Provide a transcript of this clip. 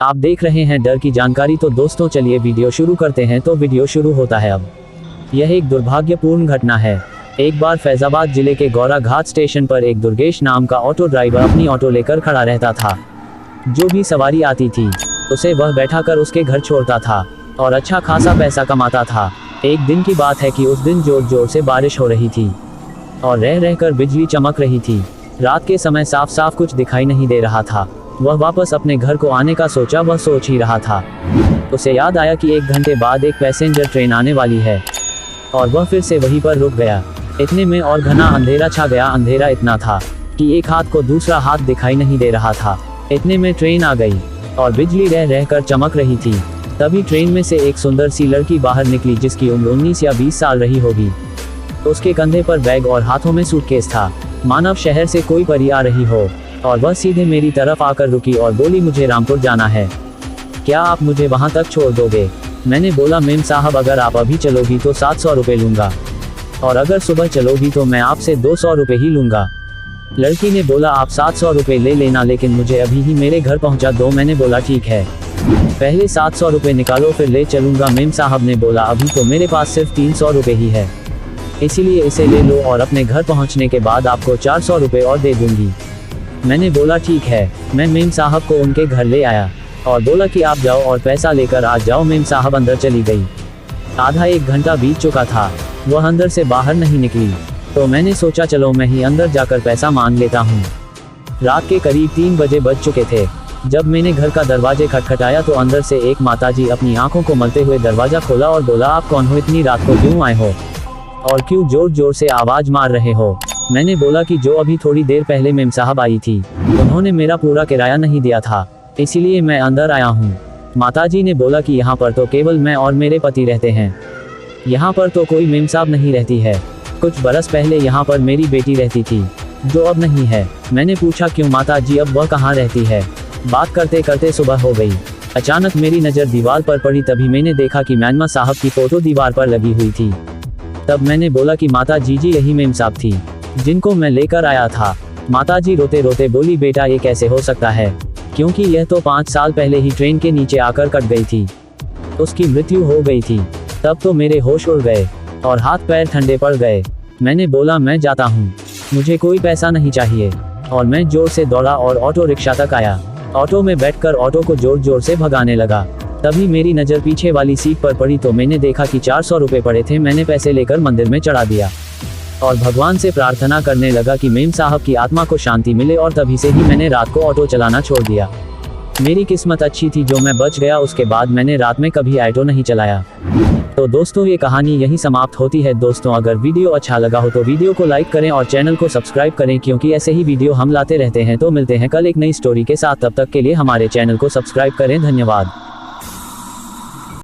आप देख रहे हैं डर की जानकारी। तो दोस्तों चलिए वीडियो शुरू करते हैं। तो वीडियो शुरू होता है अब। यह एक दुर्भाग्यपूर्ण घटना है। एक बार फैजाबाद जिले के गौरा घाट स्टेशन पर एक दुर्गेश नाम का ऑटो ड्राइवर अपनी ऑटो लेकर खड़ा रहता था। जो भी सवारी आती थी उसे वह बैठाकर उसके घर छोड़ता था और अच्छा खासा पैसा कमाता था। एक दिन की बात है कि उस दिन जोर जोर से बारिश हो रही थी और रह रहकर बिजली चमक रही थी। रात के समय साफ साफ कुछ दिखाई नहीं दे रहा था। वह वापस अपने घर को आने का सोचा। वह सोच ही रहा था, उसे याद आया कि 1 घंटे बाद एक पैसेंजर ट्रेन आने वाली है और वह फिर से वहीं पर रुक गया। इतने में और घना अंधेरा छा गया। अंधेरा इतना था कि एक हाथ को दूसरा हाथ दिखाई नहीं दे रहा था। इतने में ट्रेन आ गई और बिजली रह रहकर चमक रही थी। तभी ट्रेन में से एक सुंदर सी लड़की बाहर निकली जिसकी उम्र 19 या 20 साल रही होगी। उसके कंधे पर बैग और हाथों में सूटकेस था। मानव शहर से कोई परी आ रही हो और वह सीधे मेरी तरफ आकर रुकी और बोली, मुझे रामपुर जाना है, क्या आप मुझे वहां तक छोड़ दोगे? मैंने बोला, मेम साहब अगर आप अभी चलोगी तो 700 रुपये लूँगा और अगर सुबह चलोगी तो मैं आपसे 200 रुपये ही लूँगा। लड़की ने बोला, आप 700 रुपये ले लेना लेकिन मुझे अभी ही मेरे घर पहुँचा दो। मैंने बोला ठीक है, पहले 700 रुपये निकालो फिर ले चलूँगा। मेम साहब ने बोला, अभी तो मेरे पास सिर्फ 300 रुपये ही है, इसीलिए इसे ले लो और अपने घर पहुँचने के बाद आपको 400 रुपये और दे दूँगी। मैंने बोला ठीक है। मैं मेम साहब को उनके घर ले आया और बोला कि आप जाओ और पैसा लेकर आ जाओ। मेम साहब अंदर चली गई। आधा 1 घंटा बीत चुका था, वह अंदर से बाहर नहीं निकली। तो मैंने सोचा चलो मैं ही अंदर जाकर पैसा मांग लेता हूँ। रात के करीब 3 बजे बज चुके थे। जब मैंने घर का दरवाजे खटखटाया तो अंदर से एक माताजी अपनी आंखों को मलते हुए दरवाजा खोला और बोला, आप कौन हो? इतनी रात को क्यों आए हो और क्यों जोर जोर से आवाज मार रहे हो? मैंने बोला कि जो अभी थोड़ी देर पहले मेम साहब आई थी, उन्होंने मेरा पूरा किराया नहीं दिया था, इसीलिए मैं अंदर आया हूँ। माताजी ने बोला कि यहाँ पर तो केवल मैं और मेरे पति रहते हैं, यहाँ पर तो कोई मेम साहब नहीं रहती है। कुछ बरस पहले यहाँ पर मेरी बेटी रहती थी जो अब नहीं है। मैंने पूछा क्यों माताजी, अब वह कहाँ रहती है? बात करते करते सुबह हो गई। अचानक मेरी नज़र दीवार पर पड़ी। तभी मैंने देखा कि मैनमा साहब की फोटो दीवार पर लगी हुई थी। तब मैंने बोला कि माताजी जी यही मेम साहब थी जिनको मैं लेकर आया था। माताजी रोते रोते बोली, बेटा ये कैसे हो सकता है, क्योंकि यह तो 5 साल पहले ही ट्रेन के नीचे आकर कट गई थी, उसकी मृत्यु हो गई थी। तब तो मेरे होश उड़ गए और हाथ पैर ठंडे पड़ गए। मैंने बोला मैं जाता हूँ, मुझे कोई पैसा नहीं चाहिए। और मैं जोर से दौड़ा और ऑटो रिक्शा तक आया। ऑटो में बैठकर ऑटो को जोर जोर से भगाने लगा। तभी मेरी नज़र पीछे वाली सीट पर पड़ी तो मैंने देखा कि 400 रुपये पड़े थे। मैंने पैसे लेकर मंदिर में चढ़ा दिया और भगवान से प्रार्थना करने लगा कि मेम साहब की आत्मा को शांति मिले। और तभी से ही मैंने रात को ऑटो चलाना छोड़ दिया। मेरी किस्मत अच्छी थी जो मैं बच गया। उसके बाद मैंने रात में कभी ऑटो नहीं चलाया। तो दोस्तों ये कहानी यहीं समाप्त होती है। दोस्तों अगर वीडियो अच्छा लगा हो तो वीडियो को लाइक करें और चैनल को सब्सक्राइब करें, क्योंकि ऐसे ही वीडियो हम लाते रहते हैं। तो मिलते हैं कल एक नई स्टोरी के साथ। तब तक के लिए हमारे चैनल को सब्सक्राइब करें। धन्यवाद।